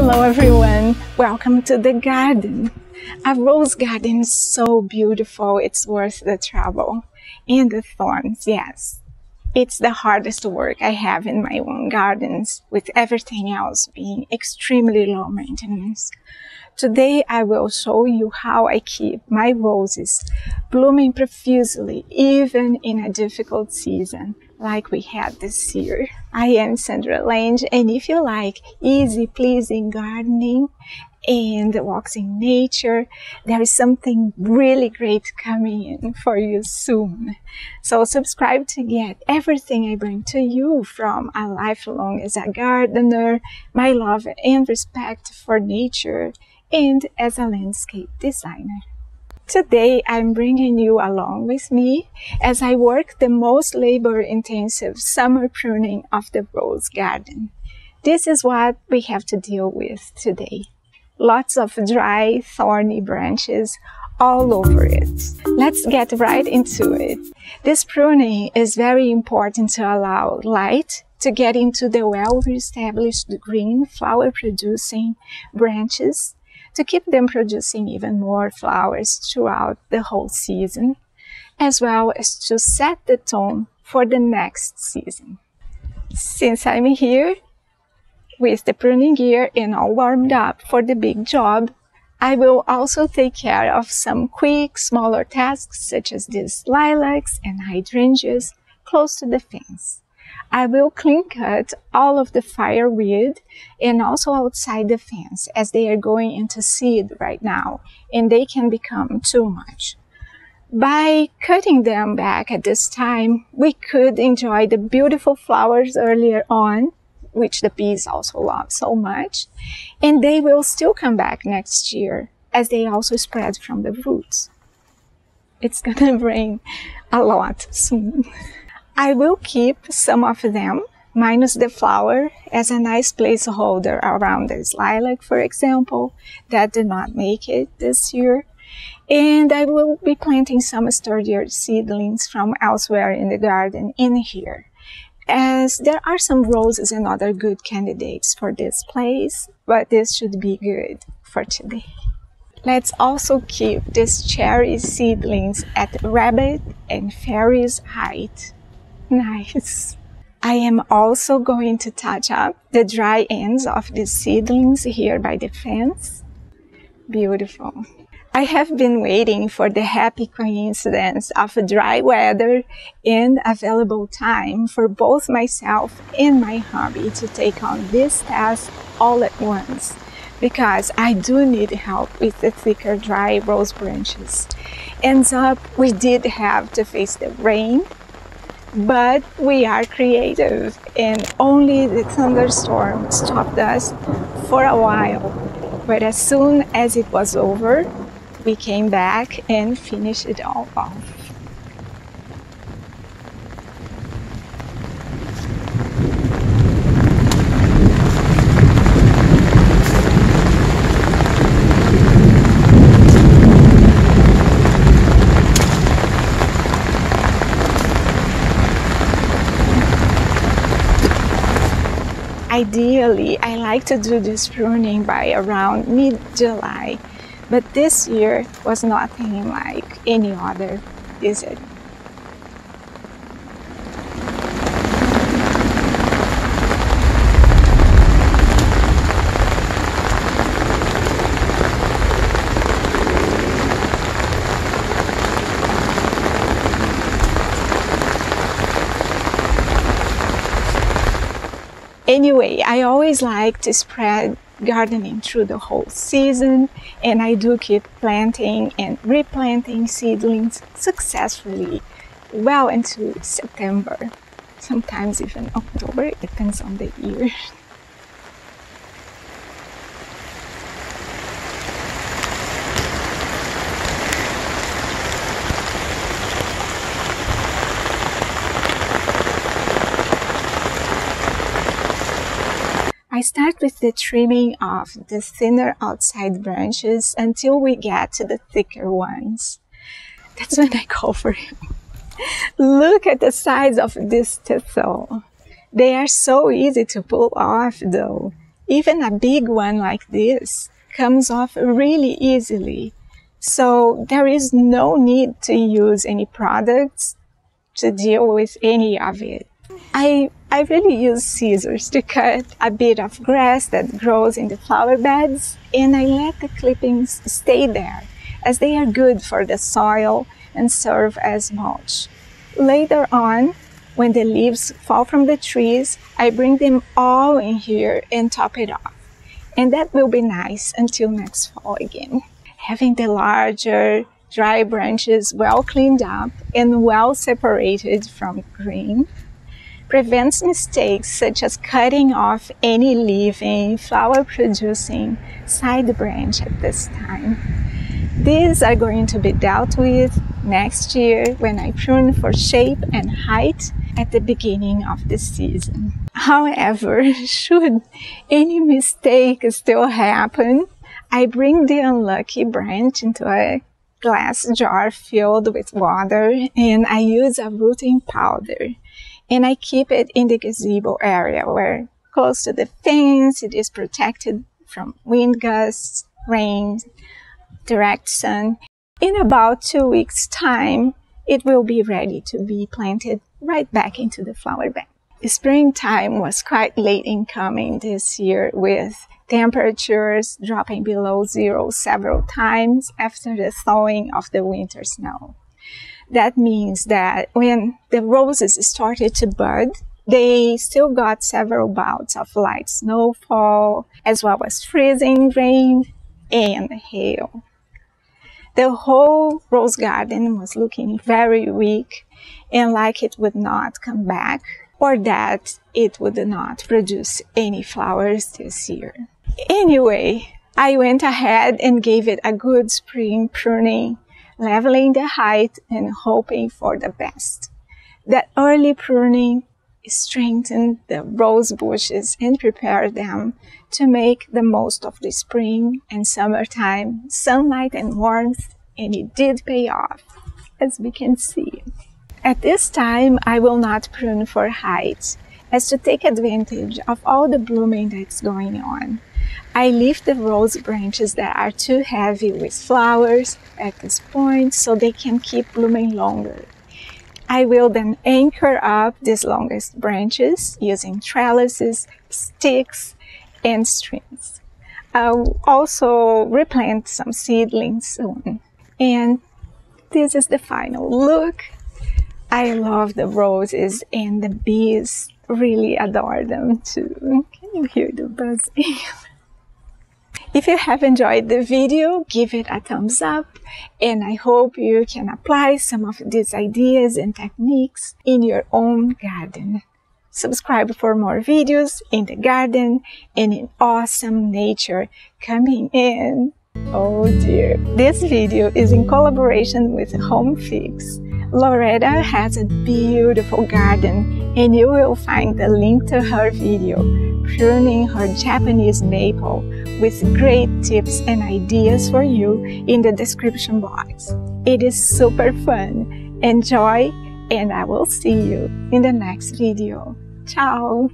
Hello everyone, welcome to the garden. A rose garden is so beautiful, it's worth the trouble. And the thorns, yes. It's the hardest work I have in my own gardens, with everything else being extremely low maintenance. Today I will show you how I keep my roses blooming profusely, even in a difficult season like we had this year. I am Sandra Lange, and if you like easy, pleasing gardening and walks in nature, there is something really great coming in for you soon. So subscribe to get everything I bring to you from a lifelong as a gardener, my love and respect for nature, and as a landscape designer. Today, I'm bringing you along with me as I work the most labor-intensive summer pruning of the rose garden. This is what we have to deal with today. Lots of dry, thorny branches all over it. Let's get right into it. This pruning is very important to allow light to get into the well-established green flower-producing branches, to keep them producing even more flowers throughout the whole season, as well as to set the tone for the next season. Since I'm here with the pruning gear and all warmed up for the big job, I will also take care of some quick, smaller tasks such as these lilacs and hydrangeas close to the fence. I will clean cut all of the fireweed and also outside the fence, as they are going into seed right now and they can become too much. By cutting them back at this time, we could enjoy the beautiful flowers earlier on, which the bees also love so much, and they will still come back next year as they also spread from the roots. It's gonna rain a lot soon. I will keep some of them, minus the flower, as a nice placeholder around this lilac, for example, that did not make it this year. And I will be planting some sturdier seedlings from elsewhere in the garden in here, as there are some roses and other good candidates for this place, but this should be good for today. Let's also keep these cherry seedlings at rabbit and fairy's height. Nice. I am also going to touch up the dry ends of the seedlings here by the fence. Beautiful. I have been waiting for the happy coincidence of dry weather and available time for both myself and my hubby to take on this task all at once, because I do need help with the thicker dry rose branches. Ends up, we did have to face the rain, but we are creative, and only the thunderstorm stopped us for a while. But as soon as it was over, we came back and finished it all off. Ideally, I like to do this pruning by around mid-July, but this year was nothing like any other, is it? Anyway, I always like to spread gardening through the whole season, and I do keep planting and replanting seedlings successfully well into September, sometimes even October, it depends on the year. I start with the trimming of the thinner outside branches until we get to the thicker ones. That's when I call for him. Look at the size of this thistle. They are so easy to pull off though. Even a big one like this comes off really easily. So there is no need to use any products to deal with any of it. I really use scissors to cut a bit of grass that grows in the flower beds, and I let the clippings stay there as they are good for the soil and serve as mulch. Later on, when the leaves fall from the trees, I bring them all in here and top it off. And that will be nice until next fall again. Having the larger, dry branches well cleaned up and well separated from green prevents mistakes such as cutting off any leafing, flower-producing side branch at this time. These are going to be dealt with next year when I prune for shape and height at the beginning of the season. However, should any mistake still happen, I bring the unlucky branch into a glass jar filled with water, and I use a rooting powder. And I keep it in the gazebo area where, close to the fence, it is protected from wind gusts, rain, direct sun. In about 2 weeks' time, it will be ready to be planted right back into the flower bed. Springtime was quite late in coming this year, with temperatures dropping below zero several times after the thawing of the winter snow. That means that when the roses started to bud, they still got several bouts of light snowfall, as well as freezing rain and hail. The whole rose garden was looking very weak and like it would not come back, or that it would not produce any flowers this year. Anyway, I went ahead and gave it a good spring pruning, leveling the height and hoping for the best. That early pruning strengthened the rose bushes and prepared them to make the most of the spring and summertime sunlight and warmth, and it did pay off, as we can see. At this time, I will not prune for height, as to take advantage of all the blooming that's going on. I leave the rose branches that are too heavy with flowers at this point so they can keep blooming longer. I will then anchor up these longest branches using trellises, sticks, and strings. I'll also replant some seedlings soon. And this is the final look. I love the roses, and the bees really adore them too. Can you hear the buzzing? If you have enjoyed the video, give it a thumbs up, and I hope you can apply some of these ideas and techniques in your own garden. Subscribe for more videos in the garden and in awesome nature coming in. Oh dear. This video is in collaboration with Home Fix. Loretta has a beautiful garden, and you will find the link to her video, pruning her Japanese maple, with great tips and ideas for you in the description box. It is super fun. Enjoy, and I will see you in the next video. Ciao!